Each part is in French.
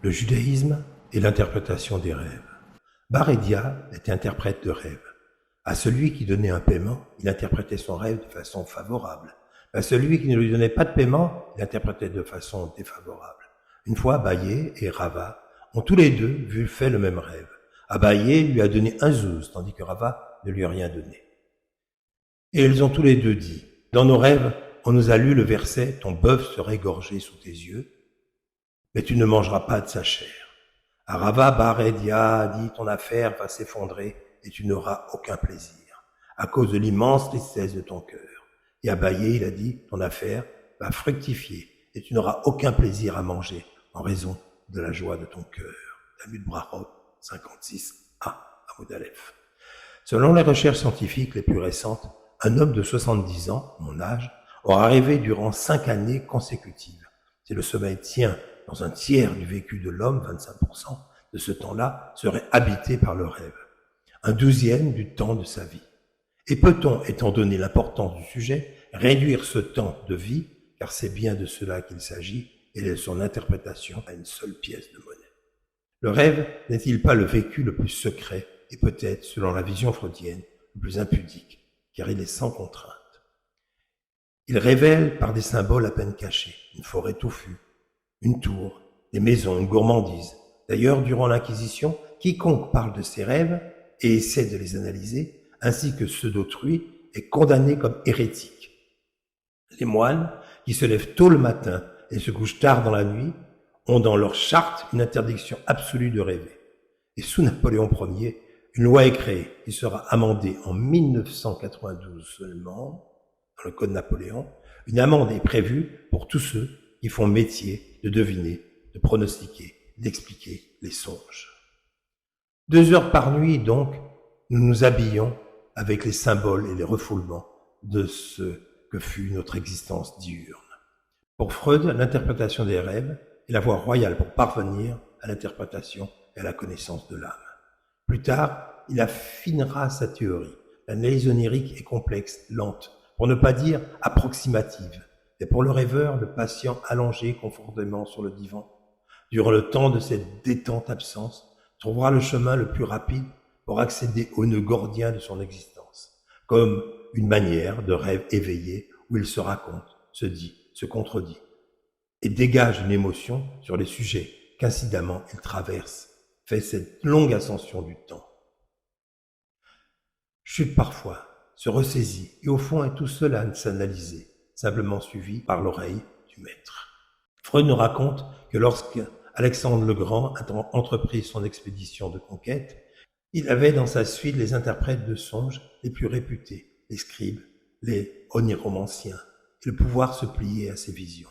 le judaïsme et l'interprétation des rêves. Barédia était interprète de rêves. À celui qui donnait un paiement, il interprétait son rêve de façon favorable. À celui qui ne lui donnait pas de paiement, il interprétait de façon défavorable. Une fois, Abaye et Rava ont tous les deux fait le même rêve. Abaye lui a donné un zouz, tandis que Rava ne lui a rien donné. Et ils ont tous les deux dit, « Dans nos rêves, on nous a lu le verset « Ton bœuf sera égorgé sous tes yeux, mais tu ne mangeras pas de sa chair. » À Rava, Barédia a dit, « Ton affaire va s'effondrer et tu n'auras aucun plaisir, à cause de l'immense tristesse de ton cœur. » Et Abaye, il a dit, « Ton affaire va fructifier et tu n'auras aucun plaisir à manger en raison de la joie de ton cœur. » Talmud Brachot 56a, Amud Aleph. Selon les recherches scientifiques les plus récentes, un homme de 70 ans, mon âge, aura rêvé durant 5 années consécutives. Si le sommeil tient dans un tiers du vécu de l'homme, 25% de ce temps-là serait habité par le rêve, un 12e du temps de sa vie. Et peut-on, étant donné l'importance du sujet, réduire ce temps de vie, car c'est bien de cela qu'il s'agit, et de son interprétation à une seule pièce de monnaie. Le rêve n'est-il pas le vécu le plus secret, et peut-être, selon la vision freudienne, le plus impudique, car il est sans contrainte. Il révèle par des symboles à peine cachés, une forêt touffue, une tour, des maisons, une gourmandise. D'ailleurs, durant l'Inquisition, quiconque parle de ses rêves et essaie de les analyser, ainsi que ceux d'autrui, est condamné comme hérétique. Les moines, qui se lèvent tôt le matin et se couchent tard dans la nuit, ont dans leur charte une interdiction absolue de rêver. Et sous Napoléon Ier, une loi est créée qui sera amendée en 1992 seulement, dans le Code Napoléon. Une amende est prévue pour tous ceux qui font métier de deviner, de pronostiquer, d'expliquer les songes. 2 heures par nuit, donc, nous nous habillons avec les symboles et les refoulements de ce que fut notre existence diurne. Pour Freud, l'interprétation des rêves est la voie royale pour parvenir à l'interprétation et à la connaissance de l'âme. Plus tard, il affinera sa théorie. L'analyse onirique est complexe, lente, pour ne pas dire approximative. Et pour le rêveur, le patient allongé confortablement sur le divan, durant le temps de cette détente absence, trouvera le chemin le plus rapide pour accéder au nœud gordien de son existence, comme une manière de rêve éveillé où il se raconte, se dit, se contredit, et dégage une émotion sur les sujets qu'incidemment il traverse, fait cette longue ascension du temps. Chute parfois, se ressaisit, et au fond est tout seul à s'analyser, simplement suivi par l'oreille du maître. Freud nous raconte que lorsque Alexandre le Grand a entrepris son expédition de conquête, il avait dans sa suite les interprètes de songes les plus réputés, les scribes, les oniromanciens, et le pouvoir se pliait à ses visions.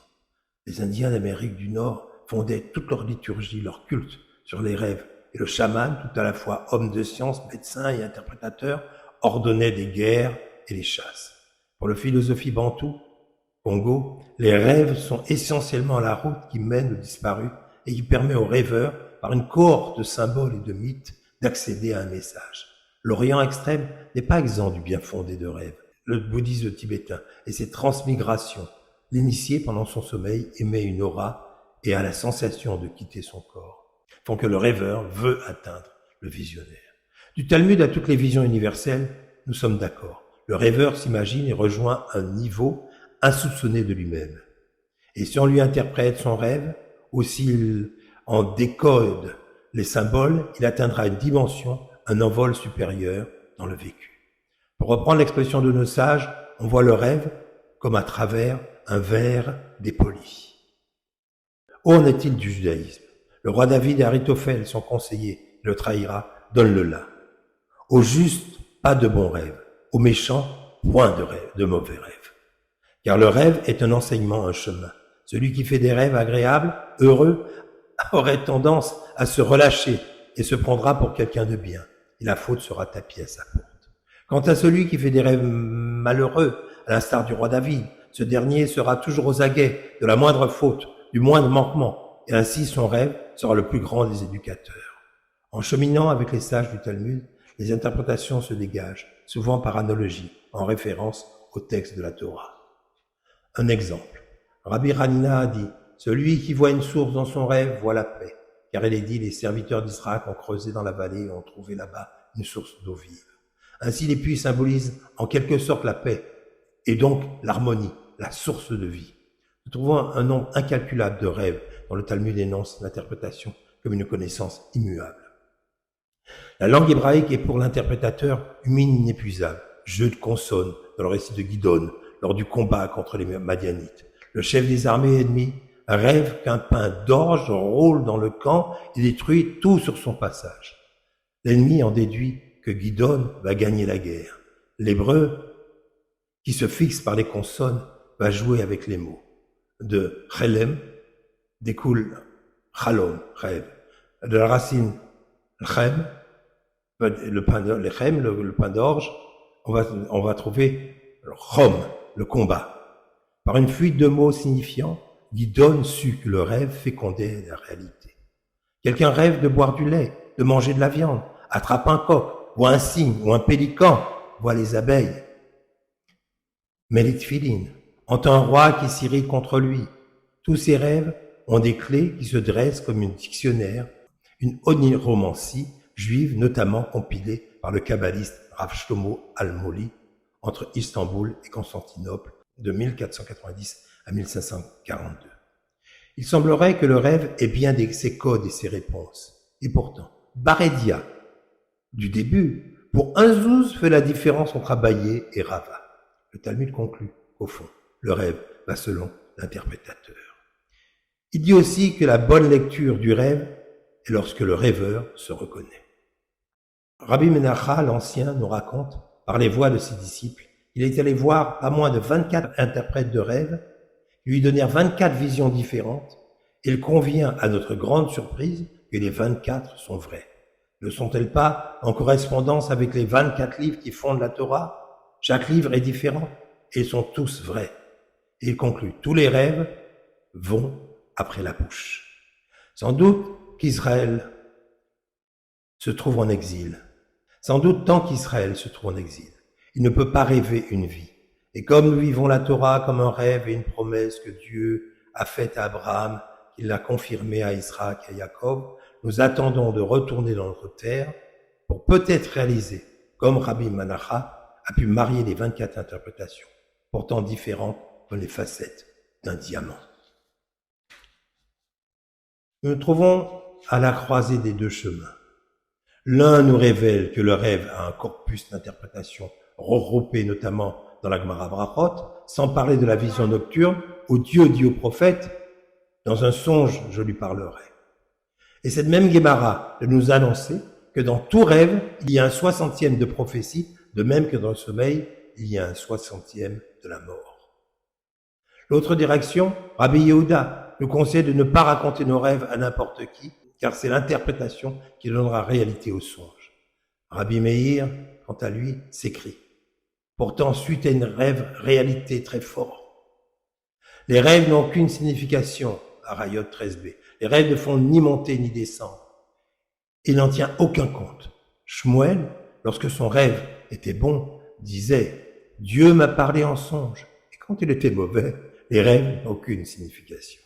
Les Indiens d'Amérique du Nord fondaient toute leur liturgie, leur culte sur les rêves, et le chaman, tout à la fois homme de science, médecin et interprétateur, ordonnait des guerres et les chasses. Pour le philosophie bantou, Congo, les rêves sont essentiellement la route qui mène aux disparus et qui permet aux rêveurs, par une cohorte de symboles et de mythes, d'accéder à un message. L'Orient extrême n'est pas exempt du bien fondé de rêves. Le bouddhisme tibétain et ses transmigrations, l'initié pendant son sommeil émet une aura et a la sensation de quitter son corps, font que le rêveur veut atteindre le visionnaire. Du Talmud à toutes les visions universelles, nous sommes d'accord. Le rêveur s'imagine et rejoint un niveau insoupçonné de lui-même. Et si on lui interprète son rêve, ou s'il en décode les symboles, il atteindra une dimension, un envol supérieur dans le vécu. Pour reprendre l'expression de nos sages, on voit le rêve comme à travers un verre dépoli. Où en est-il du judaïsme? Le roi David et Ahitophel, son conseiller, le trahira, donne-le là. Au juste, pas de bons rêves. Au méchant, point de mauvais rêves. Car le rêve est un enseignement, un chemin. Celui qui fait des rêves agréables, heureux, aurait tendance à se relâcher et se prendra pour quelqu'un de bien. Et la faute sera tapie à sa porte. Quant à celui qui fait des rêves malheureux, à l'instar du roi David, ce dernier sera toujours aux aguets de la moindre faute, du moindre manquement, et ainsi son rêve sera le plus grand des éducateurs. En cheminant avec les sages du Talmud, les interprétations se dégagent, souvent par analogie, en référence au texte de la Torah. Un exemple. Rabbi Hanina a dit « Celui qui voit une source dans son rêve voit la paix. car elle est dit, les serviteurs d'Israël ont creusé dans la vallée et ont trouvé là-bas une source d'eau vive. Ainsi, les puits symbolisent en quelque sorte la paix, et donc l'harmonie, la source de vie. Nous trouvons un nombre incalculable de rêves dont le Talmud énonce l'interprétation comme une connaissance immuable. La langue hébraïque est pour l'interprétateur une mine inépuisable, jeu de consonnes dans le récit de Gidon, lors du combat contre les Madianites. Le chef des armées ennemies rêve qu'un pain d'orge roule dans le camp et détruit tout sur son passage. L'ennemi en déduit que Gidon va gagner la guerre. L'hébreu, qui se fixe par les consonnes, va jouer avec les mots. De chelem découle chalom, rêve. De la racine chem, le pain d'orge, on va trouver chom, le combat. Par une fuite de mots signifiants, Gidon sut que le rêve fécondait la réalité. Quelqu'un rêve de boire du lait, de manger de la viande, attrape un coq, voit un cygne ou un pélican, voit les abeilles. Mais les tfilines, entend un roi qui s'irrite contre lui. Tous ces rêves ont des clés qui se dressent comme un dictionnaire, une oniromancie juive notamment compilée par le kabbaliste Rav Shlomo Almoli entre Istanbul et Constantinople de 1490 à 1542. Il semblerait que le rêve ait bien ses codes et ses réponses. Et pourtant, Barédia, du début, pour un zouz fait la différence entre Abaye et Rava. Le Talmud conclut, au fond, le rêve va selon l'interprétateur. Il dit aussi que la bonne lecture du rêve est lorsque le rêveur se reconnaît. Rabbi Menacha, l'ancien, nous raconte, par les voix de ses disciples, il est allé voir pas moins de 24 interprètes de rêves, lui donnèrent 24 visions différentes, et il convient à notre grande surprise que les 24 sont vraies. Ne sont-elles pas en correspondance avec les 24 livres qui fondent la Torah? Chaque livre est différent, et ils sont tous vrais. Et il conclut, tous les rêves vont après la bouche. Sans doute qu'Israël se trouve en exil. Sans doute tant qu'Israël se trouve en exil. Il ne peut pas rêver une vie. Et comme nous vivons la Torah comme un rêve et une promesse que Dieu a faite à Abraham, qu'il l'a confirmée à Isaac et à Jacob, nous attendons de retourner dans notre terre pour peut-être réaliser, comme Rabbi Menacha a pu marier les 24 interprétations, pourtant différentes comme les facettes d'un diamant. Nous nous trouvons à la croisée des deux chemins. L'un nous révèle que le rêve a un corpus d'interprétation regroupé notamment dans la Gemara Brachot, sans parler de la vision nocturne, où Dieu dit au prophète, dans un songe, je lui parlerai. Et cette même Gemara de nous annoncer que dans tout rêve, il y a un 60e de prophétie, de même que dans le sommeil, il y a un 60e de la mort. L'autre direction, Rabbi Yehuda nous conseille de ne pas raconter nos rêves à n'importe qui, car c'est l'interprétation qui donnera réalité au songe. Rabbi Meir, quant à lui, s'écrit. Pourtant, suite à une rêve, réalité très forte. Les rêves n'ont qu'une signification, à Rayot 13b. Les rêves ne font ni monter ni descendre. Il n'en tient aucun compte. Shmuel, lorsque son rêve était bon, disait « Dieu m'a parlé en songe ». Et quand il était mauvais, les rêves n'ont aucune signification.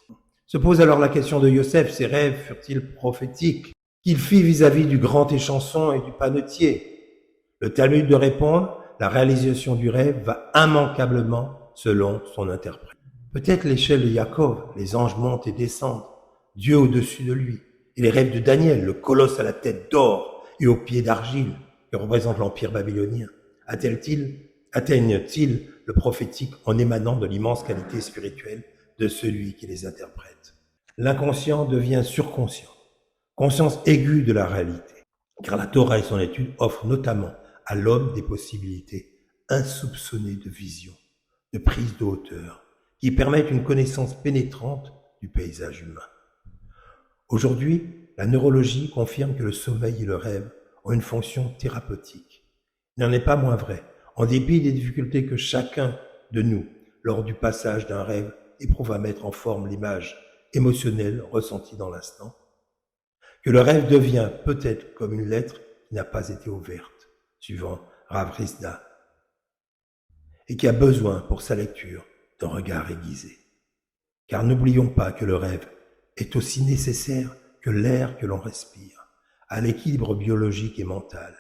Se pose alors la question de Yosef, ses rêves furent-ils prophétiques? Qu'il fit vis-à-vis du grand échanson et du panetier? Le Talmud de répondre, la réalisation du rêve va immanquablement selon son interprète. Peut-être l'échelle de Yaakov, les anges montent et descendent, Dieu au-dessus de lui, et les rêves de Daniel, le colosse à la tête d'or et aux pieds d'argile, que représente l'empire babylonien, atteignent-ils le prophétique en émanant de l'immense qualité spirituelle de celui qui les interprète? L'inconscient devient surconscient, conscience aiguë de la réalité, car la Torah et son étude offrent notamment à l'homme des possibilités insoupçonnées de vision, de prise de hauteur, qui permettent une connaissance pénétrante du paysage humain. Aujourd'hui, la neurologie confirme que le sommeil et le rêve ont une fonction thérapeutique. Il n'en est pas moins vrai, en dépit des difficultés que chacun de nous, lors du passage d'un rêve, éprouve à mettre en forme l'image émotionnelle ressentie dans l'instant, que le rêve devient peut-être comme une lettre qui n'a pas été ouverte, suivant Rav Risda, et qui a besoin pour sa lecture d'un regard aiguisé. Car n'oublions pas que le rêve est aussi nécessaire que l'air que l'on respire, à l'équilibre biologique et mental.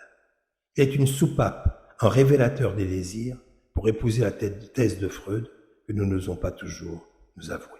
Il est une soupape, un révélateur des désirs pour épouser la thèse de Freud que nous n'osons pas toujours nous avouer.